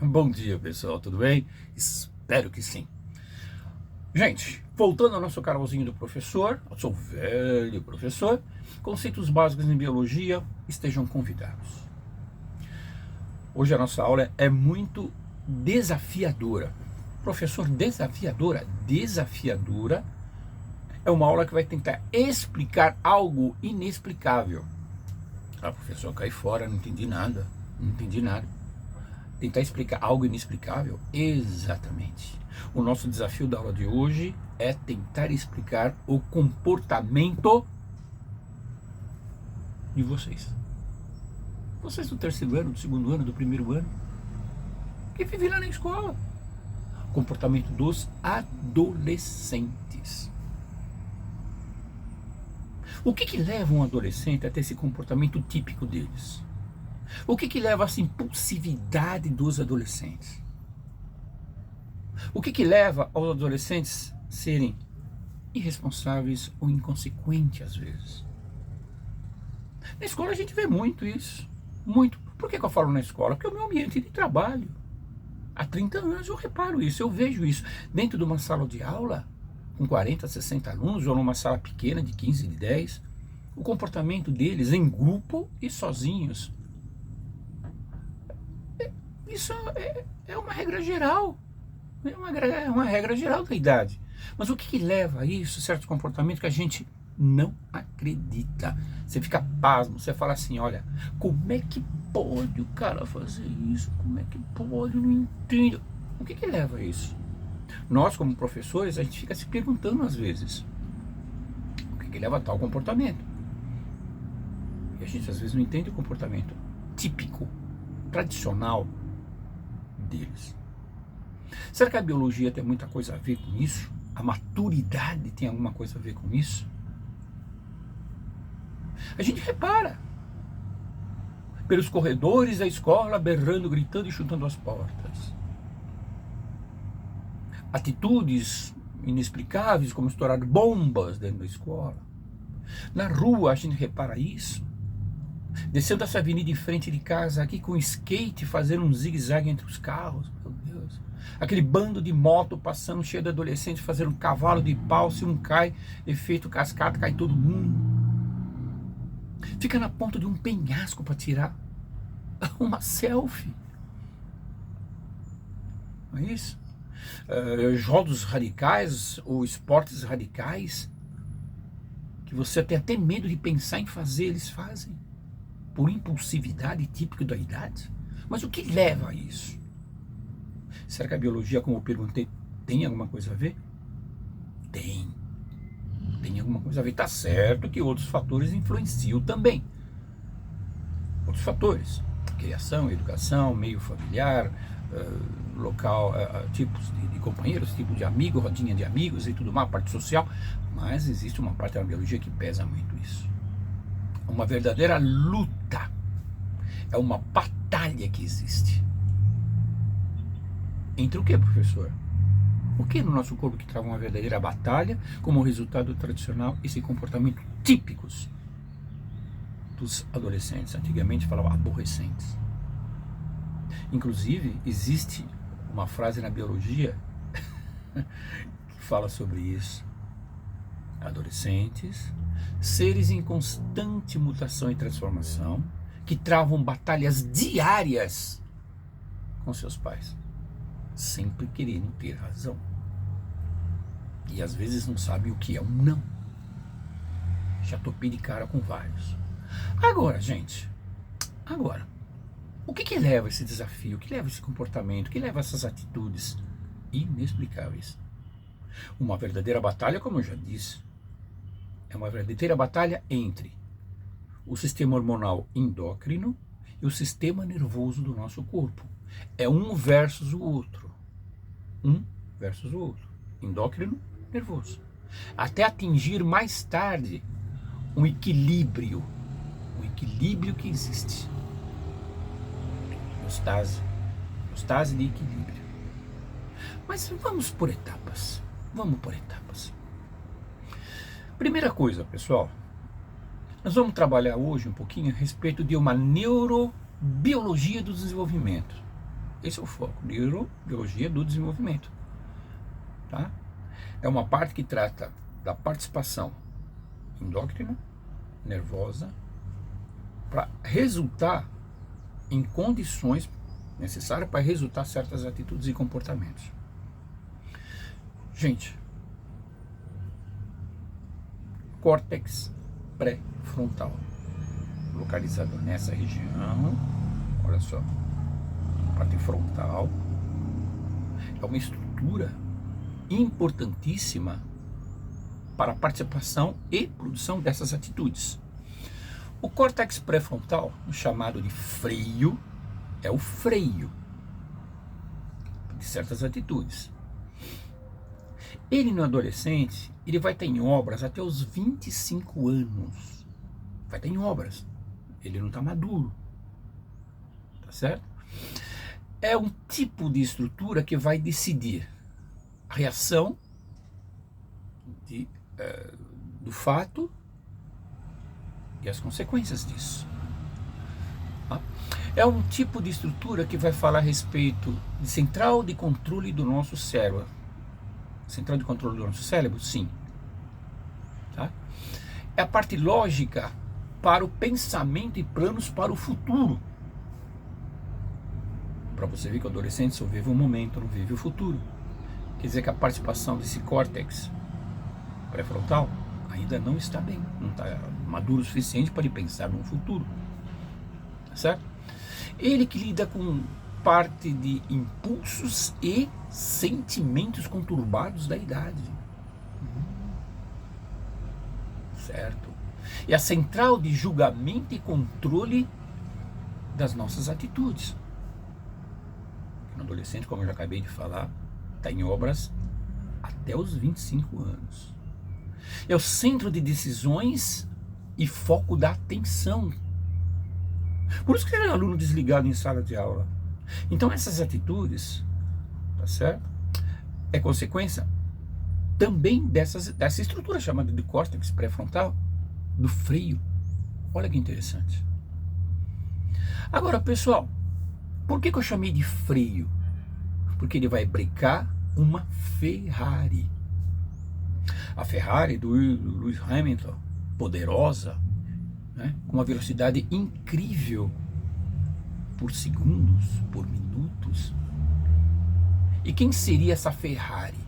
Bom dia, pessoal, tudo bem? Espero que sim. Gente, voltando ao nosso canalzinho do professor, eu sou velho professor, conceitos básicos em biologia, estejam convidados. Hoje a nossa aula é muito desafiadora. Professor, desafiadora? Desafiadora é uma aula que vai tentar explicar algo inexplicável. Ah, professor, eu caí fora, não entendi nada. Tentar explicar algo inexplicável? Exatamente. O nosso desafio da aula de hoje é tentar explicar o comportamento de vocês. Vocês do terceiro ano, do segundo ano, do primeiro ano, que vivem lá na escola. Comportamento dos adolescentes. O que leva um adolescente a ter esse comportamento típico deles? O que leva a essa impulsividade dos adolescentes? O que leva aos adolescentes serem irresponsáveis ou inconsequentes às vezes? Na escola a gente vê muito isso. Muito. Por que eu falo na escola? Porque é o meu ambiente de trabalho. Há 30 anos eu reparo isso, eu vejo isso. Dentro de uma sala de aula, com 40, 60 alunos, ou numa sala pequena de 15, de 10, o comportamento deles em grupo e sozinhos. Isso é uma regra geral. É uma regra geral da idade. Mas o que leva a isso? Certos comportamentos que a gente não acredita. Você fica pasmo, você fala assim, olha, como é que pode o cara fazer isso? Como é que pode? Eu não entendo. O que leva a isso? Nós, como professores, a gente fica se perguntando às vezes, o que leva a tal comportamento? E a gente às vezes não entende o comportamento típico, tradicional deles. Será que a biologia tem muita coisa a ver com isso? A maturidade tem alguma coisa a ver com isso? A gente repara pelos corredores da escola, berrando, gritando e chutando as portas. Atitudes inexplicáveis, como estourar bombas dentro da escola. Na rua a gente repara isso. Descendo essa avenida em frente de casa aqui com skate, fazendo um zigue-zague entre os carros. Meu Deus. Aquele bando de moto passando cheio de adolescentes, fazendo um cavalo de pau. Se um cai, efeito cascata, cai todo mundo. Fica na ponta de um penhasco para tirar uma selfie. Não é isso? Jogos radicais ou esportes radicais que você tem até medo de pensar em fazer, eles fazem. Por impulsividade típica da idade. Mas o que leva a isso? Será que a biologia, como eu perguntei, tem alguma coisa a ver? Tem alguma coisa a ver. Está certo que outros fatores influenciam também. Outros fatores. Criação, educação, meio familiar, local, tipos de companheiros, tipo de amigo, rodinha de amigos e tudo mais, parte social. Mas existe uma parte da biologia que pesa muito isso. Uma verdadeira luta. É uma batalha que existe. Entre o que, professor? O que no nosso corpo que trava uma verdadeira batalha como resultado tradicional esse comportamento típicos dos adolescentes? Antigamente falava aborrecentes. Inclusive, existe uma frase na biologia que fala sobre isso. Adolescentes, seres em constante mutação e transformação, que travam batalhas diárias com seus pais, sempre querendo ter razão. E às vezes não sabem o que é um não. Já topei de cara com vários. Agora, gente, o que leva a esse desafio? O que leva a esse comportamento? O que leva a essas atitudes inexplicáveis? Uma verdadeira batalha, como eu já disse, é uma verdadeira batalha entre o sistema hormonal endócrino e o sistema nervoso do nosso corpo. É um versus o outro. Um versus o outro. Endócrino, nervoso. Até atingir mais tarde um equilíbrio. Um equilíbrio que existe. Homeostase de equilíbrio. Mas vamos por etapas. Primeira coisa, pessoal, nós vamos trabalhar hoje um pouquinho a respeito de uma neurobiologia do desenvolvimento. Esse é o foco, neurobiologia do desenvolvimento. Tá? É uma parte que trata da participação endócrina, nervosa, para resultar em condições necessárias para resultar certas atitudes e comportamentos. Gente, córtex pré-frontal, localizado nessa região, olha só, parte frontal, é uma estrutura importantíssima para a participação e produção dessas atitudes. O córtex pré-frontal, chamado de freio, é o freio de certas atitudes. Ele no adolescente, ele vai estar em obras até os 25 anos. Vai estar em obras. Ele não está maduro. Tá certo? É um tipo de estrutura que vai decidir a reação do fato e as consequências disso. Tá? É um tipo de estrutura que vai falar a respeito de central de controle do nosso cérebro. Central de controle do nosso cérebro? Sim. Tá? É a parte lógica para o pensamento e planos para o futuro. Para você ver que o adolescente só vive o momento, não vive o futuro. Quer dizer que a participação desse córtex pré-frontal ainda não está bem, não está maduro o suficiente para ele pensar no futuro. Tá certo? Ele que lida com parte de impulsos e sentimentos conturbados da idade. Certo? E a central de julgamento e controle das nossas atitudes. No adolescente, como eu já acabei de falar, está em obras até os 25 anos. É o centro de decisões e foco da atenção. Por isso que ele é aluno desligado em sala de aula. Então essas atitudes, tá certo? É consequência também dessa estrutura chamada de córtex pré-frontal, do freio. Olha que interessante. Agora, pessoal, por que eu chamei de freio? Porque ele vai brecar uma Ferrari. A Ferrari do Lewis Hamilton, poderosa, né, com uma velocidade incrível por segundos, por minutos. E quem seria essa Ferrari?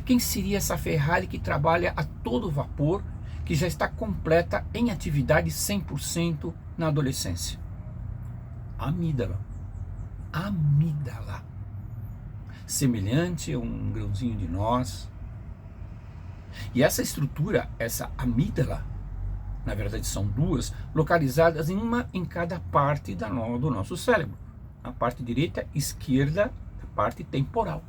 Quem seria essa Ferrari que trabalha a todo vapor, que já está completa em atividade 100% na adolescência? A amígdala. A amígdala. Semelhante a um grãozinho de nós. E essa estrutura, essa amígdala, na verdade são duas, localizadas uma em cada parte do nosso cérebro. A parte direita, esquerda, a parte temporal.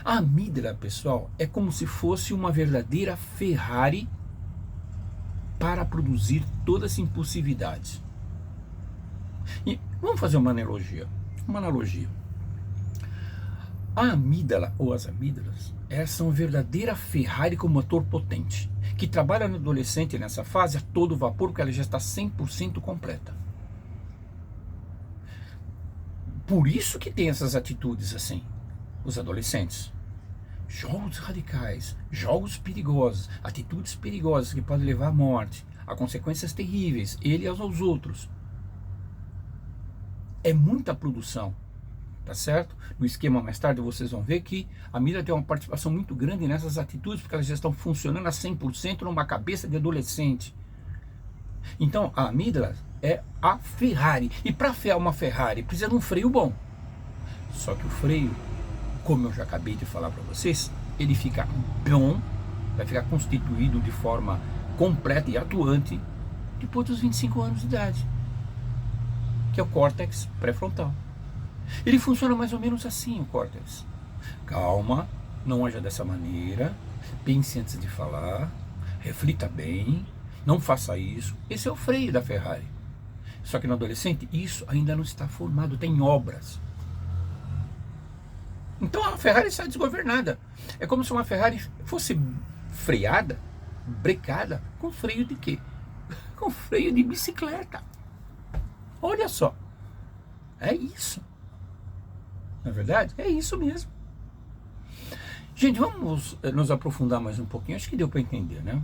A amígdala, pessoal, é como se fosse uma verdadeira Ferrari para produzir toda essa impulsividade. E vamos fazer uma analogia. A amígdala, ou as amígdalas, elas são uma verdadeira Ferrari com motor potente, que trabalha no adolescente nessa fase a todo vapor, porque ela já está 100% completa. Por isso que tem essas atitudes assim, os adolescentes. Jogos radicais, jogos perigosos, atitudes perigosas que podem levar à morte, a consequências terríveis, ele e aos outros. É muita produção. Tá certo? No esquema mais tarde vocês vão ver que a amígdala tem uma participação muito grande nessas atitudes, porque elas já estão funcionando a 100% numa cabeça de adolescente. Então a amígdala é a Ferrari. E para frear uma Ferrari precisa de um freio bom. Só que o freio, como eu já acabei de falar para vocês, ele fica bom, vai ficar constituído de forma completa e atuante depois dos 25 anos de idade, que é o córtex pré-frontal. Ele funciona mais ou menos assim, o córtex. Calma, não haja dessa maneira, pense antes de falar, reflita bem, não faça isso. Esse é o freio da Ferrari. Só que no adolescente, isso ainda não está formado, tem obras. Então a Ferrari está desgovernada. É como se uma Ferrari fosse freada, brecada, com freio de quê? Com freio de bicicleta. Olha só, é isso. Não é verdade? É isso mesmo. Gente, vamos nos aprofundar mais um pouquinho. Acho que deu para entender, né?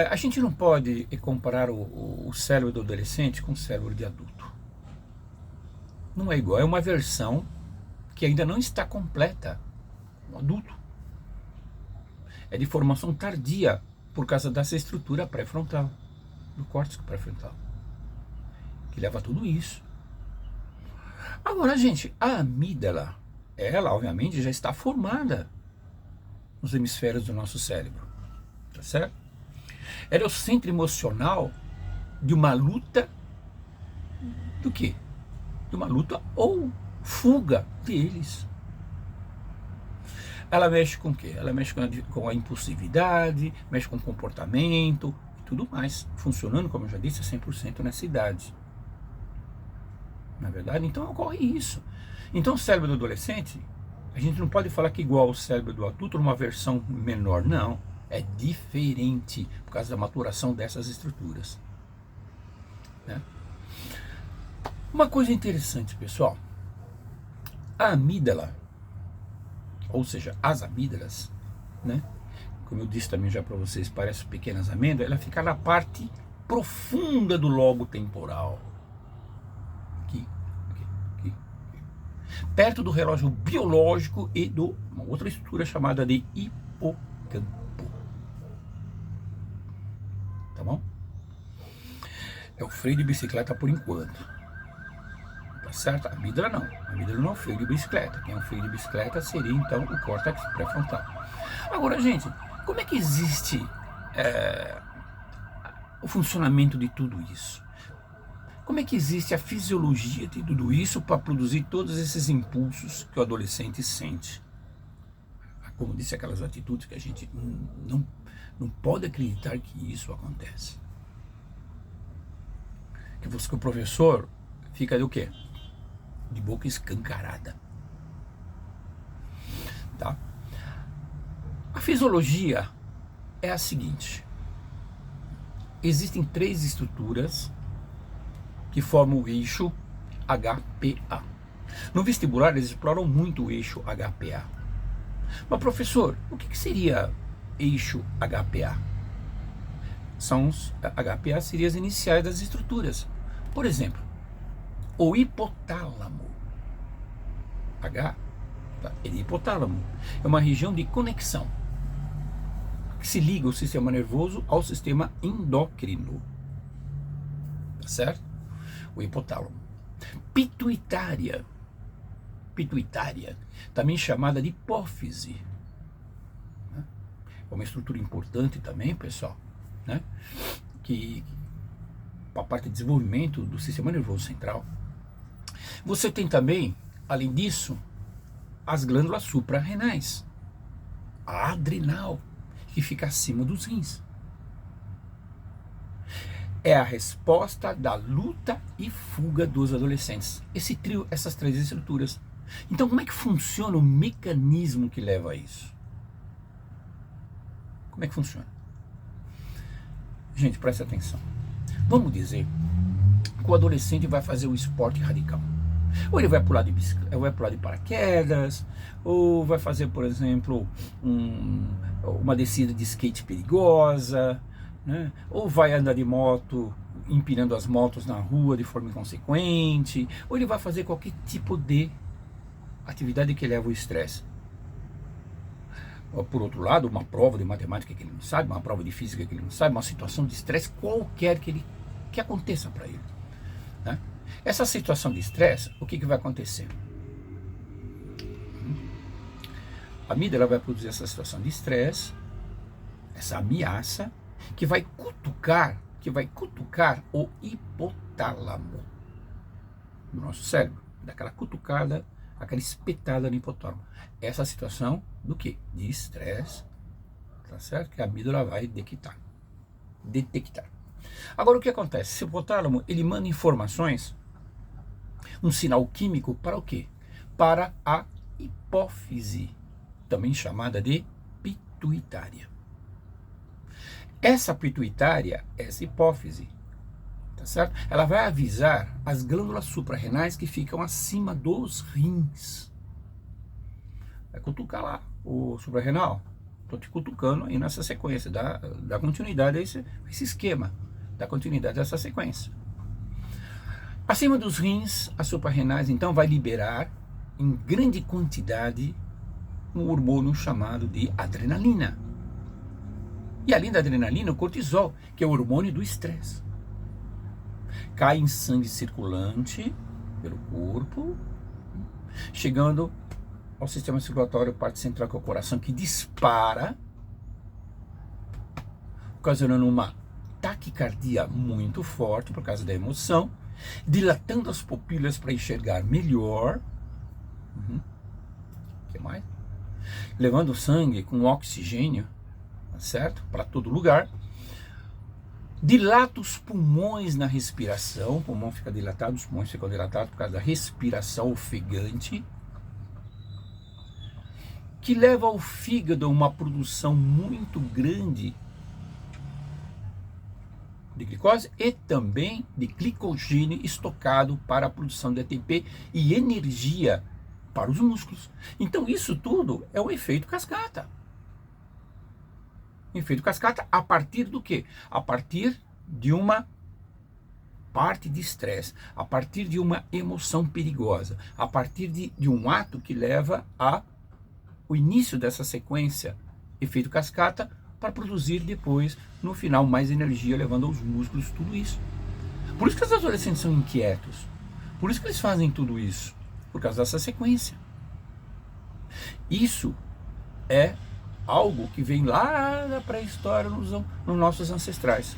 A gente não pode comparar o cérebro do adolescente com o cérebro de adulto. Não é igual, é uma versão que ainda não está completa. O adulto é de formação tardia por causa dessa estrutura pré-frontal, do córtex pré-frontal, que leva a tudo isso. Agora, gente, a amígdala, ela obviamente já está formada nos hemisférios do nosso cérebro, tá certo? Ela é o centro emocional de uma luta do quê? De uma luta ou fuga deles. Ela mexe com o quê? Ela mexe com a impulsividade, mexe com o comportamento e tudo mais, funcionando, como eu já disse, 100% nessa idade. Na verdade, então ocorre isso. Então o cérebro do adolescente, a gente não pode falar que é igual ao cérebro do adulto numa versão menor, não. É diferente por causa da maturação dessas estruturas, né? Uma coisa interessante, pessoal, a amígdala, ou seja, as amígdalas, né? Como eu disse também já para vocês, parecem pequenas amêndoas, ela fica na parte profunda do lobo temporal. Aqui, perto do relógio biológico e de uma outra estrutura chamada de hipocampo. Tá bom? É o freio de bicicleta por enquanto. Tá certo? A amígdala não. A amígdala não é o freio de bicicleta. Quem é um freio de bicicleta seria então o córtex pré-frontal. Agora, gente, como é que existe o funcionamento de tudo isso? Como é que existe a fisiologia de tudo isso para produzir todos esses impulsos que o adolescente sente? Como disse, aquelas atitudes que a gente não pode acreditar que isso acontece. Que o professor fica do quê? De boca escancarada. Tá? A fisiologia é a seguinte: existem 3 estruturas que formam o eixo HPA. No vestibular eles exploram muito o eixo HPA. Mas professor, o que seria eixo HPA? HPA seriam as iniciais das estruturas. Por exemplo, o hipotálamo. Ele é hipotálamo. É uma região de conexão que se liga o sistema nervoso ao sistema endócrino. Tá certo? O hipotálamo. Pituitária, também chamada de hipófise. É uma estrutura importante também, pessoal, né? Que para a parte de desenvolvimento do sistema nervoso central. Você tem também, além disso, as glândulas suprarrenais, a adrenal, que fica acima dos rins. É a resposta da luta e fuga dos adolescentes. Esse trio, essas 3 estruturas. Então, como é que funciona o mecanismo que leva a isso? Como é que funciona? Gente, presta atenção. Vamos dizer que o adolescente vai fazer um esporte radical. Ou ele vai pular de bicicleta, vai pular de paraquedas, ou vai fazer, por exemplo, uma descida de skate perigosa, né? Ou vai andar de moto, empinando as motos na rua de forma inconsequente, ou ele vai fazer qualquer tipo de atividade que leva ao estresse. Por outro lado, uma prova de matemática que ele não sabe, uma prova de física que ele não sabe, uma situação de estresse qualquer que aconteça para ele, né? Essa situação de estresse, o que vai acontecer? A amígdala vai produzir essa situação de estresse, essa ameaça, que vai cutucar o hipotálamo do nosso cérebro, daquela cutucada, aquela espetada no hipotálamo. Essa situação do quê? De estresse, tá certo? Que a amígdala vai detectar. Agora o que acontece? Esse hipotálamo, ele manda informações, um sinal químico para o quê? Para a hipófise, também chamada de pituitária. Essa pituitária, essa hipófise, tá tá certo? Ela vai avisar as glândulas suprarrenais que ficam acima dos rins. Vai cutucar lá o suprarrenal. Estou te cutucando aí nessa sequência, dá continuidade a esse esquema, dá continuidade a essa sequência. Acima dos rins, as suprarrenais então vai liberar em grande quantidade um hormônio chamado de adrenalina. E além da adrenalina, o cortisol, que é o hormônio do estresse. Cai em sangue circulante pelo corpo, chegando ao sistema circulatório, parte central, que é o coração, que dispara, ocasionando uma taquicardia muito forte por causa da emoção, dilatando as pupilas para enxergar melhor. O que mais? Levando o sangue com oxigênio, tá certo? Para todo lugar. Dilata os pulmões na respiração, o pulmão fica dilatado, os pulmões ficam dilatados por causa da respiração ofegante, que leva ao fígado uma produção muito grande de glicose e também de glicogênio estocado para a produção de ATP e energia para os músculos. Então isso tudo é o efeito cascata. Efeito cascata a partir do quê? A partir de uma parte de estresse, a partir de uma emoção perigosa, a partir de um ato que leva a o início dessa sequência, efeito cascata, para produzir depois, no final, mais energia, levando aos músculos, tudo isso. Por isso que os adolescentes são inquietos. Por isso que eles fazem tudo isso. Por causa dessa sequência. Isso é algo que vem lá da pré-história nos nossos ancestrais.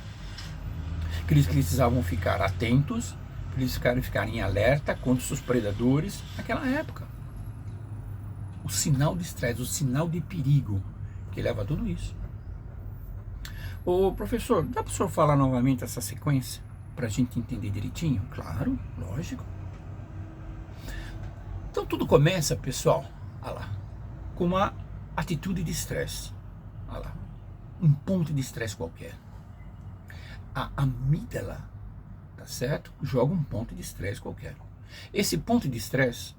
Que eles precisavam ficar atentos, que eles ficarem em alerta contra os seus predadores naquela época. O sinal de estresse, o sinal de perigo que leva a tudo isso. Ô professor, dá para o senhor falar novamente essa sequência para a gente entender direitinho? Claro, lógico. Então tudo começa, pessoal, olha lá, com uma atitude de estresse. Olha lá, um ponto de estresse qualquer. A amígdala, tá certo? Joga um ponto de estresse qualquer. Esse ponto de estresse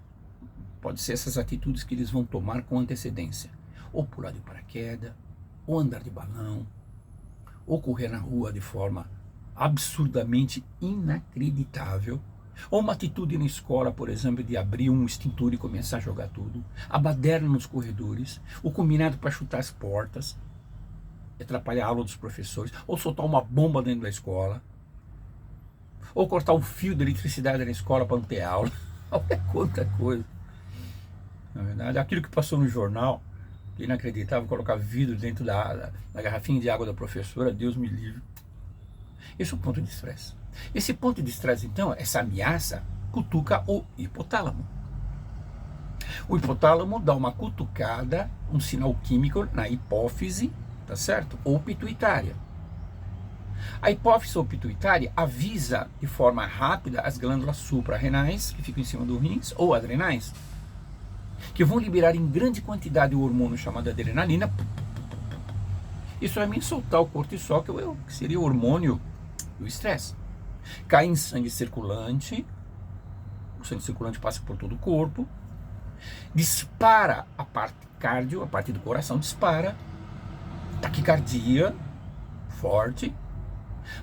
pode ser essas atitudes que eles vão tomar com antecedência. Ou pular de paraquedas, ou andar de balão, ou correr na rua de forma absurdamente inacreditável. Ou uma atitude na escola, por exemplo, de abrir um extintor e começar a jogar tudo. A baderna nos corredores, o combinado para chutar as portas, atrapalhar a aula dos professores, ou soltar uma bomba dentro da escola, ou cortar o fio de eletricidade na escola para não ter aula. Olha quanta coisa. Na verdade, aquilo que passou no jornal, que inacreditável, colocar vidro dentro da garrafinha de água da professora, Deus me livre. Esse é o ponto de estresse. Esse ponto de estresse, então, essa ameaça, cutuca o hipotálamo. O hipotálamo dá uma cutucada, um sinal químico na hipófise, tá certo? Ou pituitária. A hipófise ou pituitária avisa de forma rápida as glândulas suprarrenais, que ficam em cima dos rins, ou adrenais, que vão liberar em grande quantidade o hormônio chamado adrenalina. Isso vai me soltar o cortisol, que seria o hormônio do estresse. Cai em sangue circulante, o sangue circulante passa por todo o corpo, dispara a parte cardio, a parte do coração dispara, taquicardia forte,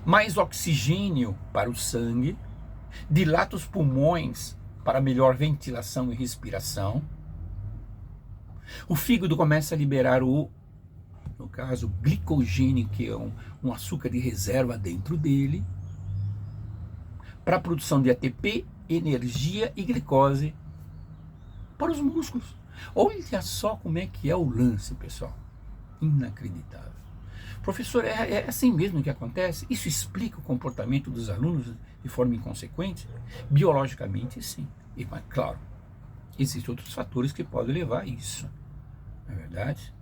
mais oxigênio para o sangue, dilata os pulmões para melhor ventilação e respiração. O fígado começa a liberar no caso, glicogênio, que é um açúcar de reserva dentro dele, para a produção de ATP, energia e glicose para os músculos. Olha só como é que é o lance, pessoal. Inacreditável. Professor, é assim mesmo que acontece? Isso explica o comportamento dos alunos de forma inconsequente? Biologicamente, sim. E, mas, claro, existem outros fatores que podem levar a isso. Não é verdade?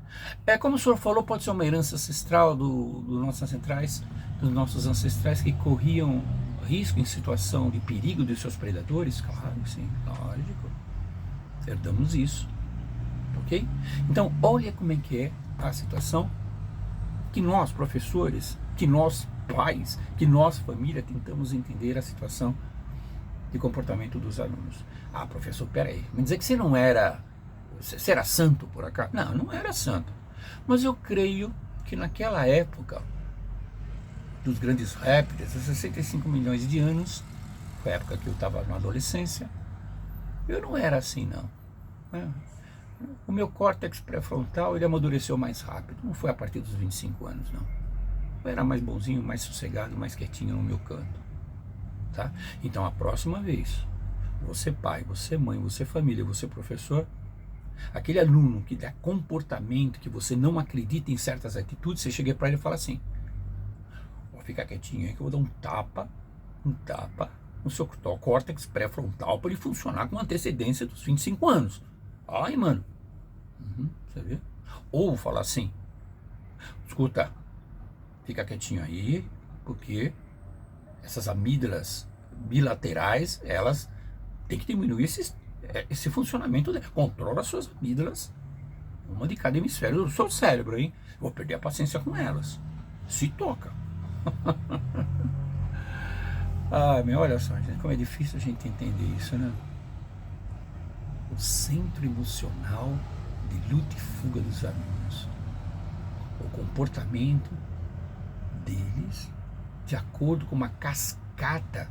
Como o senhor falou, pode ser uma herança ancestral dos nossos ancestrais que corriam risco em situação de perigo de seus predadores? Claro, sim, lógico. Herdamos isso. Ok? Então, olha como é que é a situação que nós, professores, que nós pais, que nós, família, tentamos entender a situação de comportamento dos alunos. Ah, professor, peraí, me dizer que você era santo por acaso? Não, não era santo. Mas eu creio que naquela época, dos grandes répteis, há 65 milhões de anos, foi a época que eu estava na adolescência, eu não era assim, não. O meu córtex pré-frontal, ele amadureceu mais rápido, não foi a partir dos 25 anos, não. Eu era mais bonzinho, mais sossegado, mais quietinho no meu canto. Tá? Então, a próxima vez, você pai, você mãe, você família, você professor, aquele aluno que dá comportamento, que você não acredita em certas atitudes, você chega para ele e fala assim: fica quietinho aí que eu vou dar um tapa no seu córtex pré-frontal para ele funcionar com antecedência dos 25 anos. Ai, mano. Você vê? Ou falar assim: escuta, fica quietinho aí, porque essas amígdalas bilaterais, elas têm que diminuir esse funcionamento. Controla as suas amígdalas, uma de cada hemisfério do seu cérebro, hein? Vou perder a paciência com elas. Se toca. Olha só, gente, como é difícil a gente entender isso, né? O centro emocional de luta e fuga dos alunos. O comportamento deles de acordo com uma cascata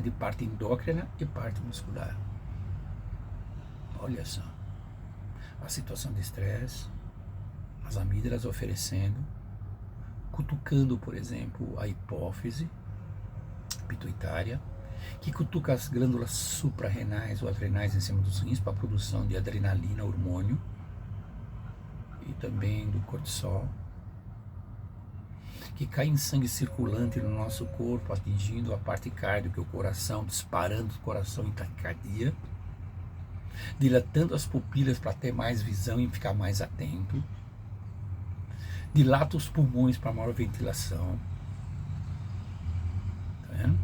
de parte endócrina e parte muscular. Olha só. A situação de estresse, as amígdalas oferecendo, cutucando, por exemplo, a hipófise pituitária, que cutuca as glândulas suprarrenais ou adrenais em cima dos rins para a produção de adrenalina, hormônio, e também do cortisol, que cai em sangue circulante no nosso corpo, atingindo a parte cardíaca, o coração, disparando o coração em taquicardia, dilatando as pupilas para ter mais visão e ficar mais atento, dilata os pulmões para maior ventilação. Tá vendo?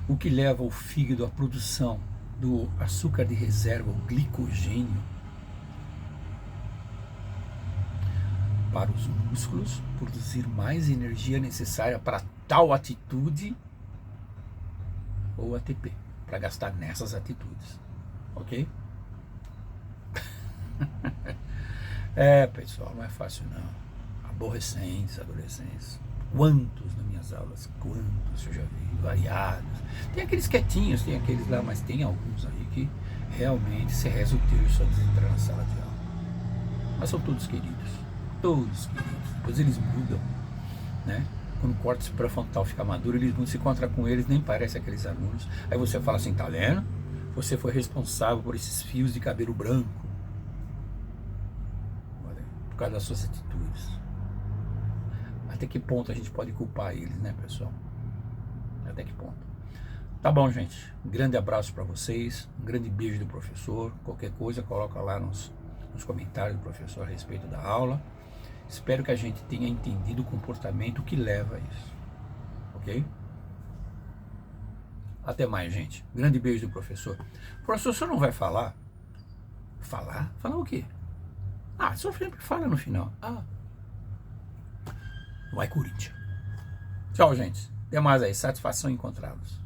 O que leva o fígado à produção do açúcar de reserva, o glicogênio, para os músculos produzir mais energia necessária para tal atitude, ou ATP, para gastar nessas atitudes. Ok? Pessoal, não é fácil não. Aborrecentes, adolescentes. Quantos nas minhas aulas, quantos eu já vi, variados. Tem aqueles quietinhos, tem aqueles lá, mas tem alguns aí que realmente se reza o terço antes de entrar na sala de aula. Mas são todos queridos, depois eles mudam, né? Quando o córtex pré-frontal fica maduro, eles não se encontram com eles, nem parece aqueles alunos. Aí você fala assim: tá vendo? Você foi responsável por esses fios de cabelo branco, por causa das suas atitudes. Até que ponto a gente pode culpar eles, né, pessoal? Até que ponto? Tá bom, gente. Um grande abraço para vocês, um grande beijo do professor. Qualquer coisa, coloca lá nos comentários do professor a respeito da aula. Espero que a gente tenha entendido o comportamento que leva a isso. Ok? Até mais, gente. Grande beijo do professor. Professor, o senhor não vai falar? Falar? Falar o quê? O senhor sempre fala no final. Vai, Corinthians. Tchau, gente. Até mais aí. Satisfação em encontrá-los.